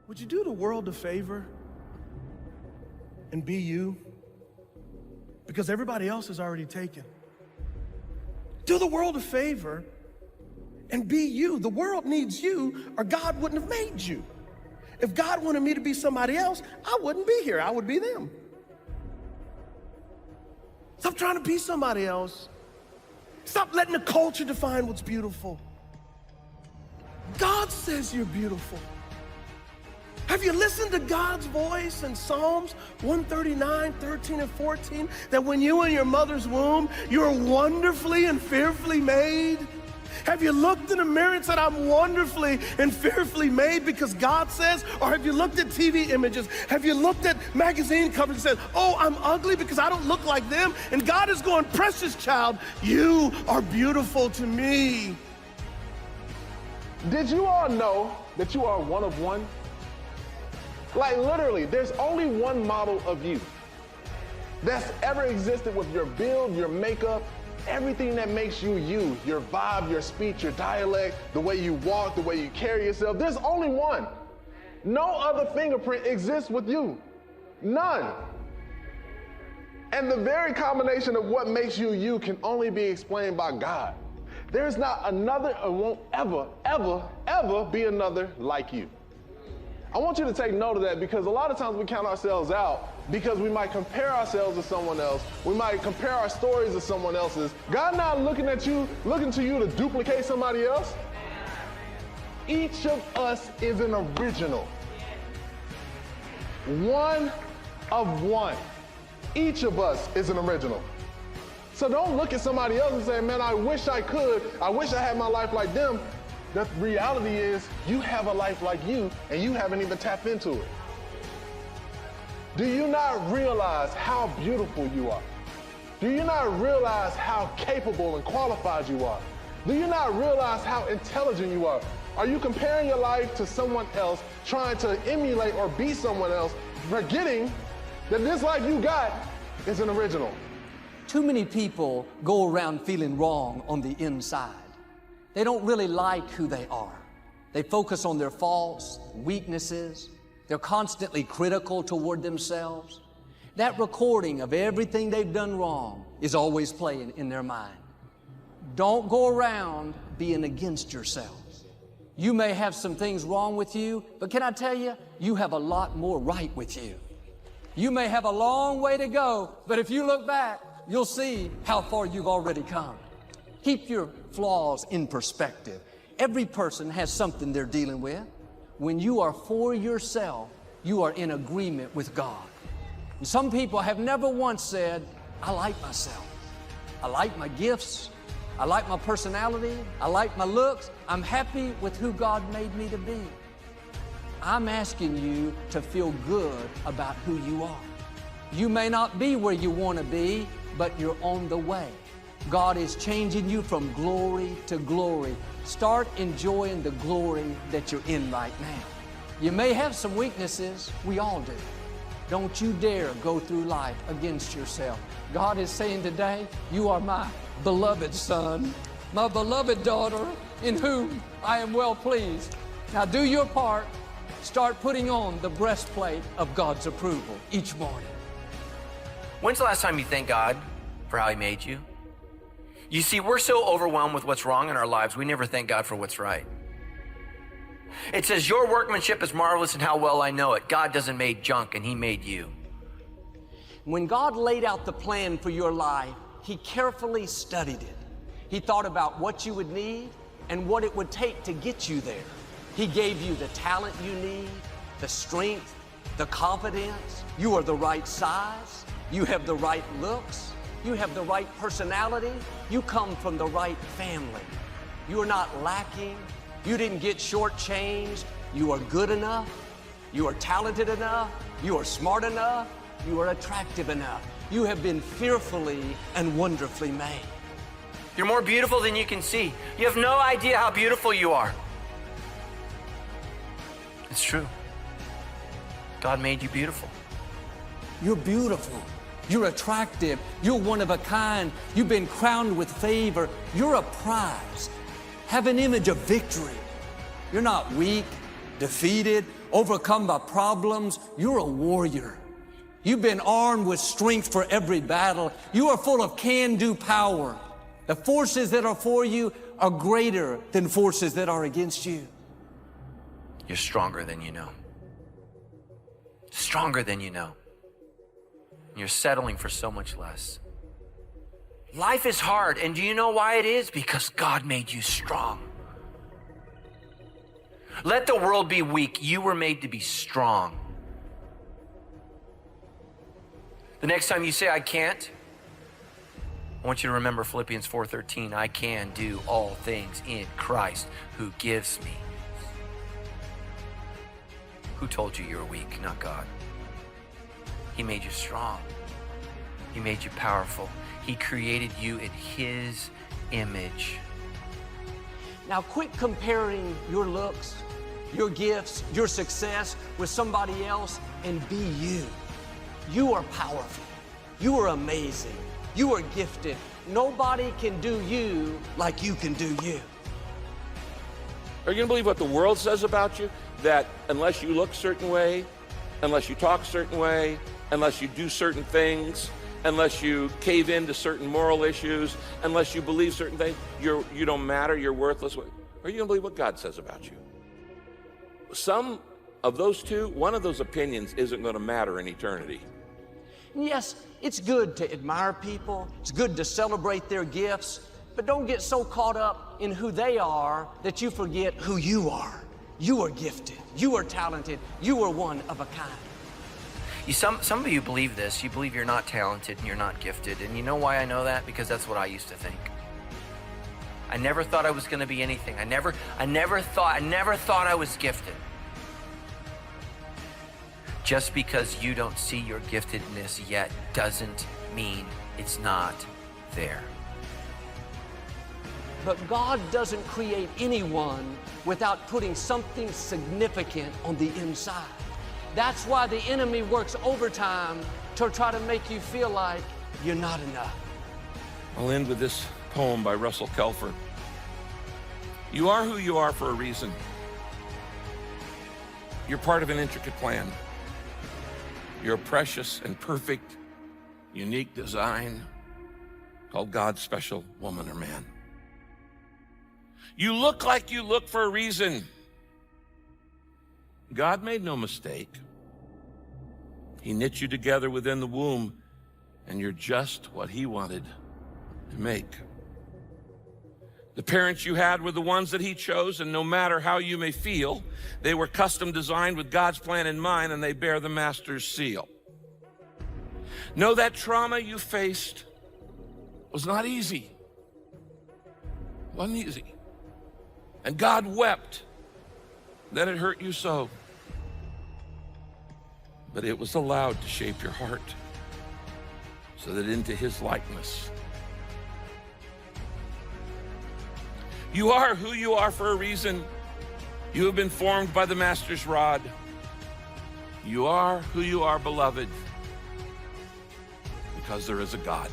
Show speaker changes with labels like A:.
A: Would you do the world a favor and be you? Because everybody else is already taken. Do the world a favor and be you. The world needs you, or God wouldn't have made you. If God wanted me to be somebody else, I wouldn't be here. I would be them. Stop trying to be somebody else. Stop letting the culture define what's beautiful. God says you're beautiful. Have you listened to God's voice in Psalms 139, 13, and 14? That when you were in your mother's womb, you were wonderfully and fearfully made? Have you looked in the mirror and said, I'm wonderfully and fearfully made because God says? Or have you looked at TV images? Have you looked at magazine covers and said, oh, I'm ugly because I don't look like them? And God is going, precious child, you are beautiful to me.
B: Did you all know that you are one of one? Like literally, there's only one model of you that's ever existed with your build, your makeup, everything that makes you you, your vibe, your speech, your dialect, the way you walk, the way you carry yourself. There's only one. No other fingerprint exists with you. None. And the very combination of what makes you you can only be explained by God. There's not another, or won't ever, ever, ever be another like you. I want you to take note of that because a lot of times we count ourselves out because we might compare ourselves to someone else. We might compare our stories to someone else's. God not looking at you, looking to you to duplicate somebody else. Each of us is an original. One of one. Each of us is an original. So don't look at somebody else and say, man, I wish I could. I wish I had my life like them. The reality is you have a life like you and you haven't even tapped into it. Do you not realize how beautiful you are? Do you not realize how capable and qualified you are? Do you not realize how intelligent you are? Are you comparing your life to someone else, trying to emulate or be someone else, forgetting that this life you got is an original?
C: Too many people go around feeling wrong on the inside. They don't really like who they are. They focus on their faults, weaknesses. They're constantly critical toward themselves. That recording of everything they've done wrong is always playing in their mind. Don't go around being against yourself. You may have some things wrong with you, but can I tell you, you have a lot more right with you. You may have a long way to go, but if you look back, you'll see how far you've already come. Keep your flaws in perspective. Every person has something they're dealing with. When you are for yourself, you are in agreement with God. And some people have never once said, I like myself. I like my gifts. I like my personality. I like my looks. I'm happy with who God made me to be. I'm asking you to feel good about who you are. You may not be where you want to be, but you're on the way. God is changing you from glory to glory. Start enjoying the glory that you're in right now. You may have some weaknesses. We all do. Don't you dare go through life against yourself. God is saying today, you are my beloved son, my beloved daughter, in whom I am well pleased. Now do your part. Start putting on the breastplate of God's approval each morning.
D: When's the last time you thanked God for how He made you? You see, we're so overwhelmed with what's wrong in our lives, we never thank God for what's right. It says, your workmanship is marvelous and how well I know it. God doesn't make junk, and He made you.
C: When God laid out the plan for your life, He carefully studied it. He thought about what you would need and what it would take to get you there. He gave you the talent you need, the strength, the confidence. You are the right size. You have the right looks. You have the right personality. You come from the right family. You are not lacking. You didn't get shortchanged. You are good enough. You are talented enough. You are smart enough. You are attractive enough. You have been fearfully and wonderfully made.
D: You're more beautiful than you can see. You have no idea how beautiful you are. It's true. God made you beautiful.
C: You're beautiful. You're attractive. You're one of a kind. You've been crowned with favor. You're a prize. Have an image of victory. You're not weak. defeated, overcome by problems. You're a warrior. You've been armed with strength for every battle. You are full of can-do power. The forces that are for you are greater than forces that are against you.
D: You're stronger than you know. Stronger than you know. You're settling for so much less. Life is hard, and do you know why it is? Because God made you strong. Let the world be weak. You were made to be strong. The next time you say, I can't, I want you to remember Philippians 4:13. I can do all things in Christ who gives me. Who told you you were weak? Not God. He made you strong. He made you powerful. He created you in His image.
C: Now quit comparing your looks, your gifts, your success with somebody else, and be you. You are powerful. You are amazing. You are gifted. Nobody can do you like you can do you.
E: Are you going to believe what the world says about you? That unless you look a certain way, unless you talk a certain way, unless you do certain things, unless you cave into certain moral issues, unless you believe certain things, you don't matter, you're worthless. Are you going to believe what God says about you? Some of those two, one of those opinions isn't going to matter in eternity.
C: Yes, it's good to admire people. It's good to celebrate their gifts, but don't get so caught up in who they are that you forget who you are. You are gifted. You are talented. You are one of a kind.
D: Some of you believe this. You believe you're not talented and you're not gifted. And you know why I know that? Because that's what I used to think. I never thought I was going to be anything. I never thought I was gifted. Just because you don't see your giftedness yet doesn't mean it's not there.
C: But God doesn't create anyone without putting something significant on the inside. That's why the enemy works overtime to try to make you feel like you're not enough.
E: I'll end with this poem by Russell Kelfer. You are who you are for a reason. You're part of an intricate plan. You're a precious and perfect, unique design called God's special woman or man. You look like you look for a reason. God made no mistake. He knit you together within the womb, and you're just what He wanted to make. The parents you had were the ones that He chose, and no matter how you may feel, they were custom designed with God's plan in mind, and they bear the Master's seal. Know that trauma you faced was not easy. It wasn't easy. And God wept that it hurt you so. But it was allowed to shape your heart so that into His likeness. You are who you are for a reason. You have been formed by the Master's rod. You are who you are, beloved, because there is a God.